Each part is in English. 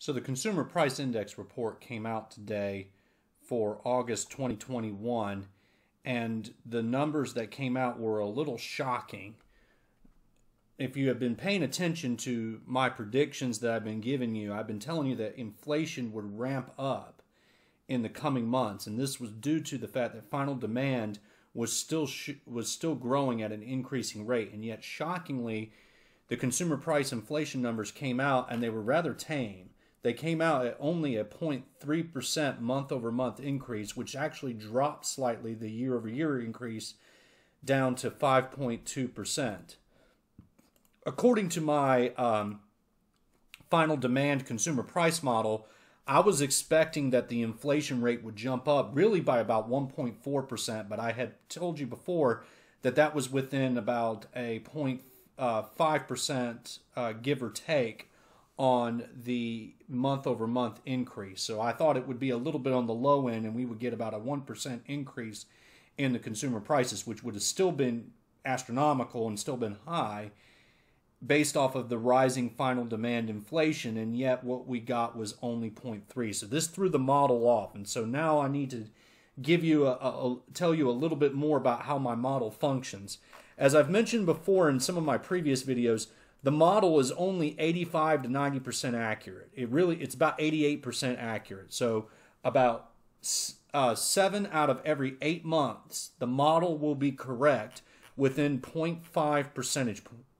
So the Consumer Price Index report came out today for August 2021, and the numbers that came out were a little shocking. If you have been paying attention to my predictions that I've been giving you, I've been telling you that inflation would ramp up in the coming months, and this was due to the fact that final demand was still growing at an increasing rate, and yet shockingly, the consumer price inflation numbers came out and they were rather tame. They came out at only a 0.3% month-over-month increase, which actually dropped slightly the year-over-year increase down to 5.2%. According to my final demand consumer price model, I was expecting that the inflation rate would jump up really by about 1.4%, but I had told you before that that was within about a 0.5% give or take on the month-over-month increase. So I thought it would be a little bit on the low end and we would get about a 1% increase in the consumer prices, which would have still been astronomical and still been high based off of the rising final demand inflation, and yet what we got was only 0.3. So this threw the model off, and so now I need to give you tell you a little bit more about how my model functions. As I've mentioned before in some of my previous videos, the model is only 85 to 90% accurate. It's about 88% accurate. So about 7 out of every 8 months, the model will be correct within 0.5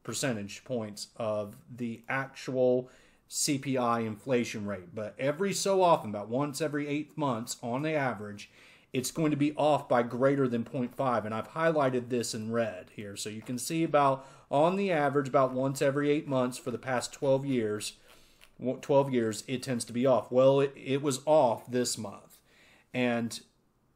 percentage points of the actual CPI inflation rate. But every so often, about once every 8 months on the average, it's going to be off by greater than 0.5, and I've highlighted this in red here. So you can see about, on the average, about once every 8 months for the past 12 years, it tends to be off. Well, it was off this month. And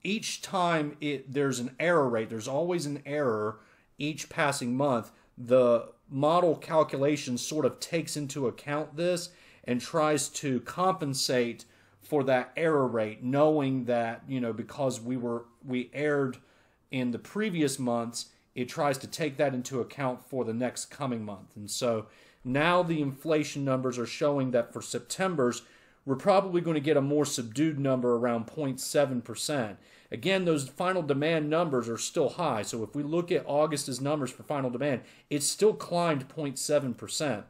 each time there's an error rate, there's always an error each passing month, the model calculation sort of takes into account this and tries to compensate for that error rate, knowing that, because we erred in the previous months, it tries to take that into account for the next coming month. And so now the inflation numbers are showing that for September's, we're probably going to get a more subdued number around 0.7%. Again, those final demand numbers are still high. So if we look at August's numbers for final demand, it still climbed 0.7%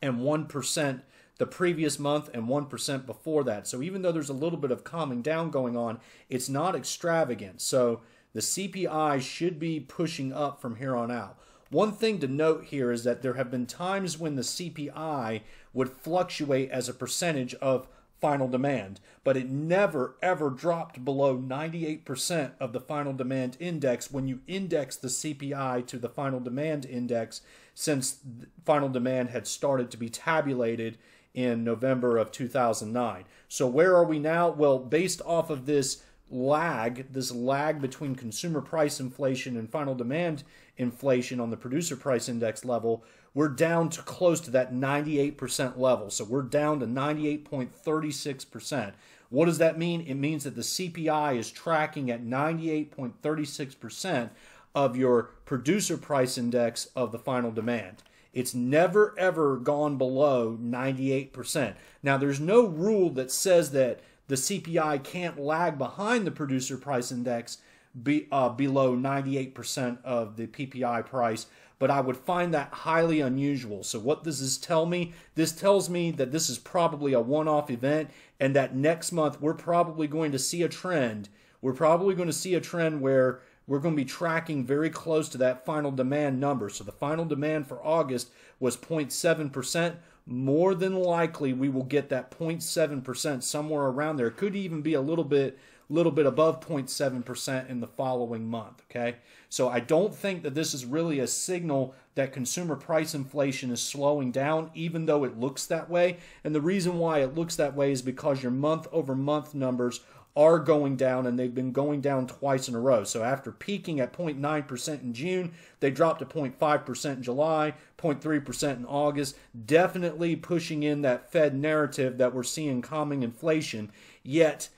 and 1% the previous month and 1% before that. So even though there's a little bit of calming down going on, it's not extravagant. So the CPI should be pushing up from here on out. One thing to note here is that there have been times when the CPI would fluctuate as a percentage of final demand, but it never ever dropped below 98% of the final demand index when you index the CPI to the final demand index, since final demand had started to be tabulated in November of 2009. So where are we now? Well, based off of this lag between consumer price inflation and final demand inflation on the producer price index level, we're down to close to that 98% level. So we're down to 98.36%. What does that mean? It means that the CPI is tracking at 98.36% of your producer price index of the final demand. It's never ever gone below 98%. Now, there's no rule that says that the CPI can't lag behind the producer price index below 98% of the PPI price, but I would find that highly unusual. So what does this tell me? This tells me that this is probably a one-off event, and that next month we're probably going to see a trend. We're probably going to see a trend where we're going to be tracking very close to that final demand number. So the final demand for August was 0.7%. More than likely, we will get that 0.7% somewhere around there. It could even be a little bit above 0.7% in the following month, okay? So I don't think that this is really a signal that consumer price inflation is slowing down, even though it looks that way. And the reason why it looks that way is because your month-over-month numbers are going down, and they've been going down twice in a row. So after peaking at 0.9% in June, they dropped to 0.5% in July, 0.3% in August, definitely pushing in that Fed narrative that we're seeing calming inflation. Yet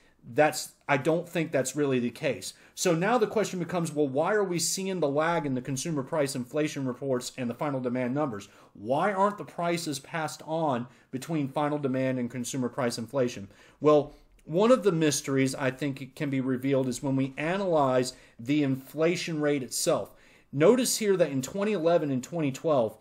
I don't think that's really the case. So now the question becomes, well, why are we seeing the lag in the consumer price inflation reports and the final demand numbers? Why aren't the prices passed on between final demand and consumer price inflation? Well, one of the mysteries I think it can be revealed is when we analyze the inflation rate itself. Notice here that in 2011 and 2012,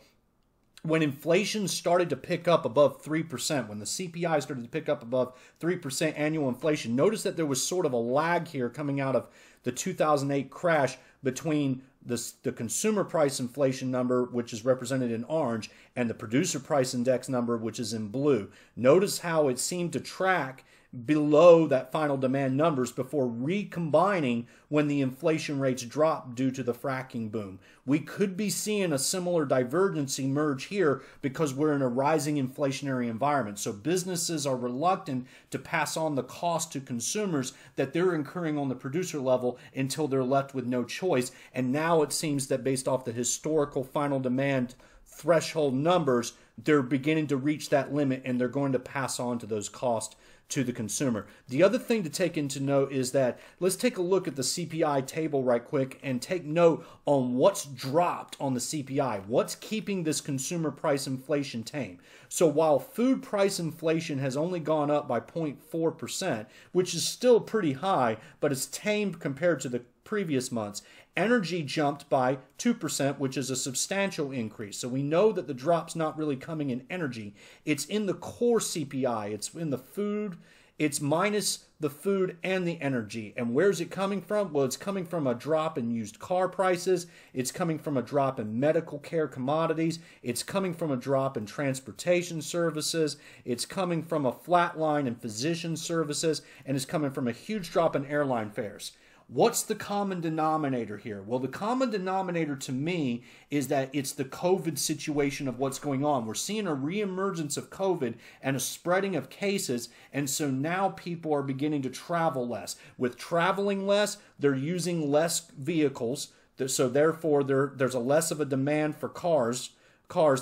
when inflation started to pick up above 3%, when the CPI started to pick up above 3% annual inflation, notice that there was sort of a lag here coming out of the 2008 crash between the consumer price inflation number, which is represented in orange, and the producer price index number, which is in blue. Notice how it seemed to track below that final demand numbers before recombining when the inflation rates dropped due to the fracking boom. We could be seeing a similar divergence emerge here because we're in a rising inflationary environment. So businesses are reluctant to pass on the cost to consumers that they're incurring on the producer level until they're left with no choice. And now it seems that based off the historical final demand threshold numbers, they're beginning to reach that limit and they're going to pass on to those costs to the consumer. The other thing to take into note is that let's take a look at the CPI table right quick and take note on what's dropped on the CPI. What's keeping this consumer price inflation tame? So while food price inflation has only gone up by 0.4%, which is still pretty high, but it's tamed compared to the previous months, energy jumped by 2%, which is a substantial increase. So we know that the drop's not really coming in energy. It's in the core CPI. It's in the food. It's minus the food and the energy. And where's it coming from? Well, it's coming from a drop in used car prices. It's coming from a drop in medical care commodities. It's coming from a drop in transportation services. It's coming from a flat line in physician services. And it's coming from a huge drop in airline fares. What's the common denominator here? Well, the common denominator to me is that it's the COVID situation of what's going on. We're seeing a reemergence of COVID and a spreading of cases, and so now people are beginning to travel less. With traveling less, they're using less vehicles, so therefore there's a less of a demand for cars.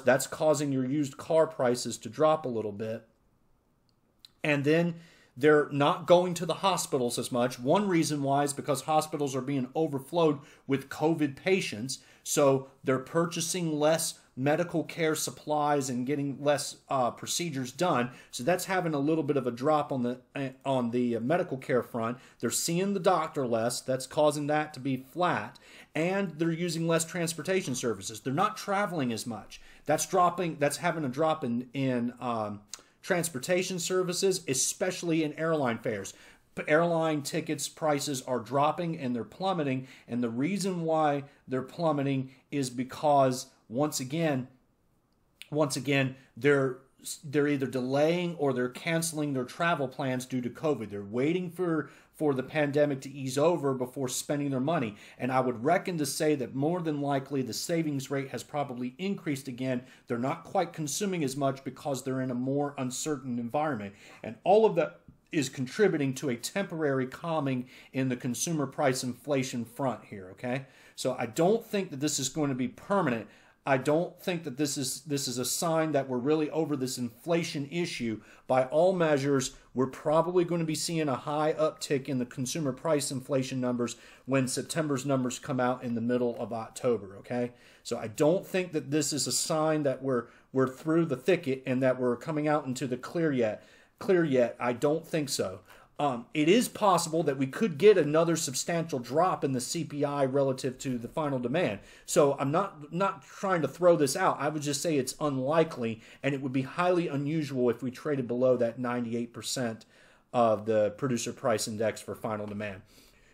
That's causing your used car prices to drop a little bit. And then they're not going to the hospitals as much. One reason why is because hospitals are being overflowed with COVID patients, so they're purchasing less medical care supplies and getting less procedures done. So that's having a little bit of a drop on the medical care front. They're seeing the doctor less. That's causing that to be flat, and they're using less transportation services. They're not traveling as much. That's dropping. That's having a drop in transportation services, especially in airline fares. Airline tickets prices are dropping and they're plummeting, and the reason why they're plummeting is because once again they're either delaying or they're canceling their travel plans due to COVID. They're waiting for the pandemic to ease over before spending their money. And I would reckon to say that more than likely the savings rate has probably increased again. They're not quite consuming as much because they're in a more uncertain environment. And all of that is contributing to a temporary calming in the consumer price inflation front here, okay? So I don't think that this is going to be permanent. I don't think that this is a sign that we're really over this inflation issue. By all measures, we're probably going to be seeing a high uptick in the consumer price inflation numbers when September's numbers come out in the middle of October, okay? So I don't think that this is a sign that we're through the thicket and that we're coming out into the clear yet. I don't think so. It is possible that we could get another substantial drop in the CPI relative to the final demand. So I'm not trying to throw this out. I would just say it's unlikely, and it would be highly unusual if we traded below that 98% of the producer price index for final demand.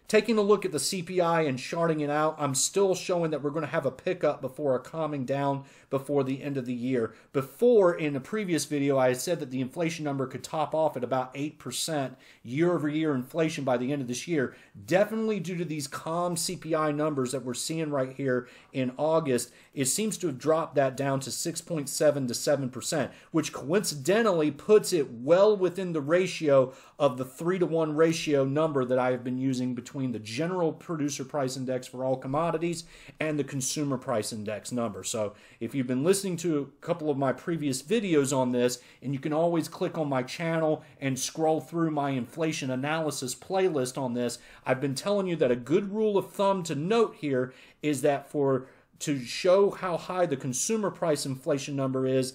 Taking a look at the CPI and charting it out, I'm still showing that we're going to have a pickup before a calming down before the end of the year. Before, in a previous video, I had said that the inflation number could top off at about 8% year-over-year inflation by the end of this year. Definitely due to these calm CPI numbers that we're seeing right here in August, it seems to have dropped that down to 6.7 to 7%, which coincidentally puts it well within the ratio of the 3-to-1 ratio number that I have been using between between the general producer price index for all commodities and the consumer price index number. So if you've been listening to a couple of my previous videos on this, and you can always click on my channel and scroll through my inflation analysis playlist on this, I've been telling you that a good rule of thumb to note here is that to show how high the consumer price inflation number is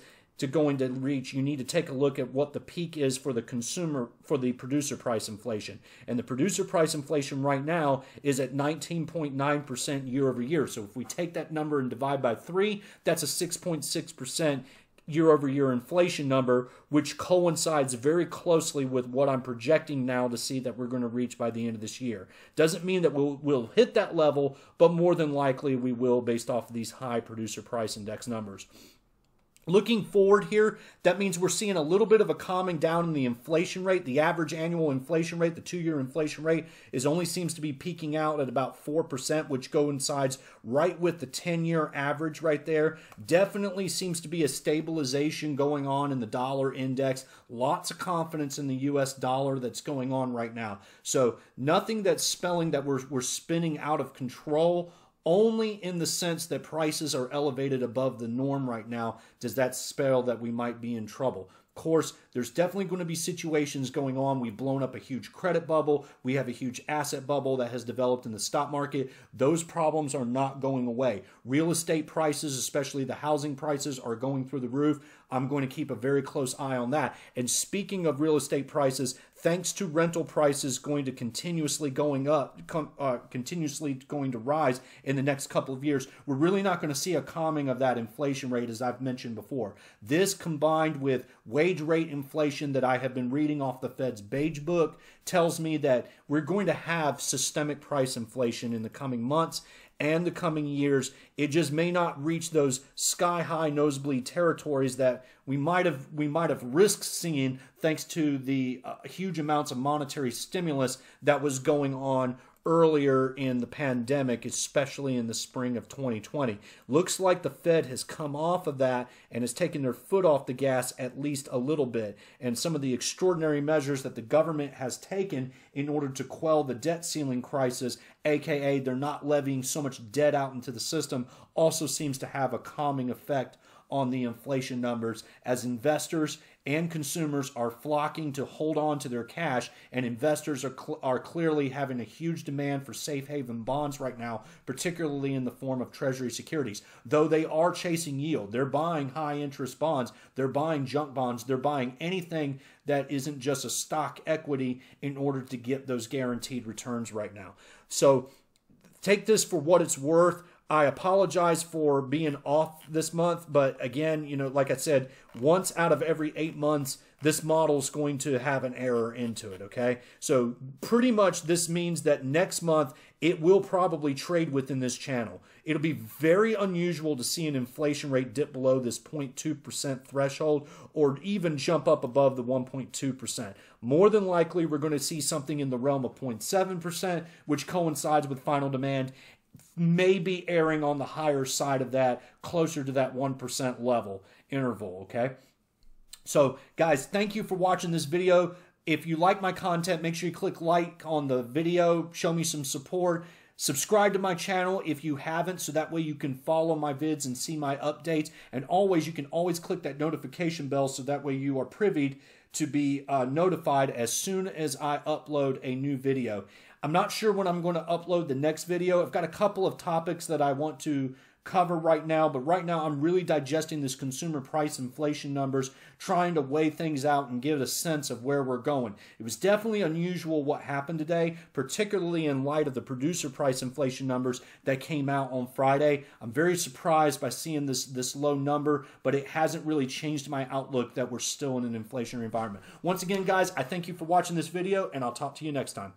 going to reach, you need to take a look at what the peak is for the producer price inflation. And the producer price inflation right now is at 19.9% year over year. So if we take that number and divide by 3, that's a 6.6% year-over-year inflation number, which coincides very closely with what I'm projecting now to see that we're going to reach by the end of this year. Doesn't mean that we'll hit that level, but more than likely we will based off of these high producer price index numbers. Looking forward here, that means we're seeing a little bit of a calming down in the inflation rate. The average annual inflation rate, the 2-year inflation rate, only seems to be peaking out at about 4%, which coincides right with the 10-year average right there. Definitely seems to be a stabilization going on in the dollar index. Lots of confidence in the U.S. dollar that's going on right now. So nothing that's spelling that we're spinning out of control. Only in the sense that prices are elevated above the norm right now does that spell that we might be in trouble. Of course, there's definitely going to be situations going on. We've blown up a huge credit bubble. We have a huge asset bubble that has developed in the stock market. Those problems are not going away. Real estate prices, especially the housing prices, are going through the roof. I'm going to keep a very close eye on that. And speaking of real estate prices, thanks to rental prices going to continuously going up, continuously going to rise in the next couple of years, we're really not going to see a calming of that inflation rate, as I've mentioned before. This combined with wage rate inflation that I have been reading off the Fed's Beige Book tells me that we're going to have systemic price inflation in the coming months and the coming years. It just may not reach those sky-high nosebleed territories that we might have risked seeing thanks to the huge amounts of monetary stimulus that was going on earlier in the pandemic, especially in the spring of 2020. Looks like the Fed has come off of that and has taken their foot off the gas at least a little bit. And some of the extraordinary measures that the government has taken in order to quell the debt ceiling crisis, aka they're not levying so much debt out into the system, also seems to have a calming effect on the inflation numbers as investors and consumers are flocking to hold on to their cash, and investors are clearly having a huge demand for safe haven bonds right now, particularly in the form of Treasury securities. Though they are chasing yield, they're buying high interest bonds, they're buying junk bonds, they're buying anything that isn't just a stock equity in order to get those guaranteed returns right now. So take this for what it's worth. I apologize for being off this month, but again, like I said, once out of every 8 months, this model is going to have an error into it, okay? So pretty much this means that next month, it will probably trade within this channel. It'll be very unusual to see an inflation rate dip below this 0.2% threshold or even jump up above the 1.2%. More than likely, we're going to see something in the realm of 0.7%, which coincides with final demand, maybe erring on the higher side of that, closer to that 1% level interval, okay? So, guys, thank you for watching this video. If you like my content, make sure you click like on the video, show me some support. Subscribe to my channel if you haven't, so that way you can follow my vids and see my updates. And you can always click that notification bell so that way you are privy to be notified as soon as I upload a new video. I'm not sure when I'm going to upload the next video. I've got a couple of topics that I want to cover right now, but right now I'm really digesting this consumer price inflation numbers, trying to weigh things out and get a sense of where we're going. It was definitely unusual what happened today, particularly in light of the producer price inflation numbers that came out on Friday. I'm very surprised by seeing this low number, but it hasn't really changed my outlook that we're still in an inflationary environment. Once again, guys, I thank you for watching this video, and I'll talk to you next time.